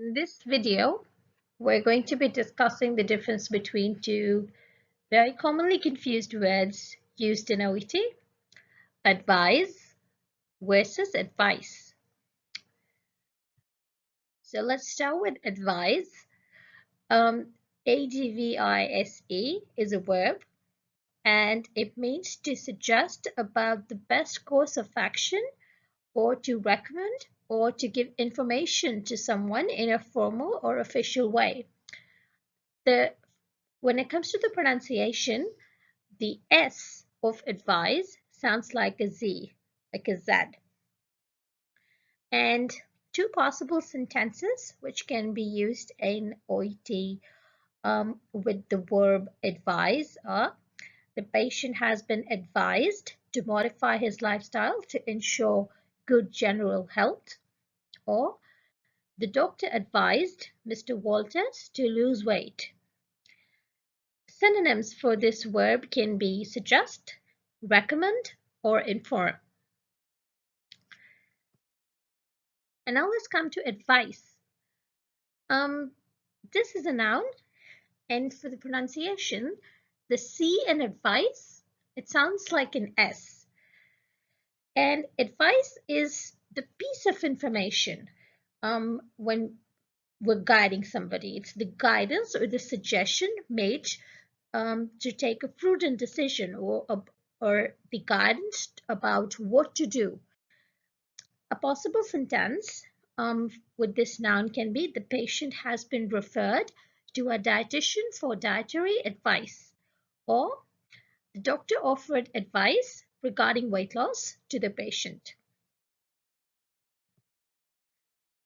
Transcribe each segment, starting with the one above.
In this video, we're going to be discussing the difference between two very commonly confused words used in OET, advise versus advice. So let's start with advise. Advise is a verb and it means to suggest about the best course of action or to recommend or to give information to someone in a formal or official way. When it comes to the pronunciation, the S of advise sounds like a Z, like a Z. And two possible sentences which can be used in OET with the verb advise are: the patient has been advised to modify his lifestyle to ensure good general health, or the doctor advised Mr. Walters to lose weight. Synonyms for this verb can be suggest, recommend, or inform. And now let's come to advice. This is a noun, and for the pronunciation, the C in advice, it sounds like an S. And advice is the piece of information when we're guiding somebody. It's the guidance or the suggestion made to take a prudent decision or the guidance about what to do. A possible sentence with this noun can be: the patient has been referred to a dietitian for dietary advice, or the doctor offered advice regarding weight loss to the patient.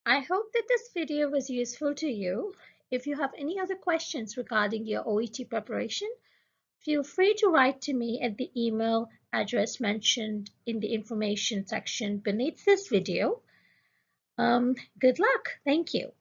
I hope that this video was useful to you. If you have any other questions regarding your OET preparation, feel free to write to me at the email address mentioned in the information section beneath this video. Good luck. Thank you.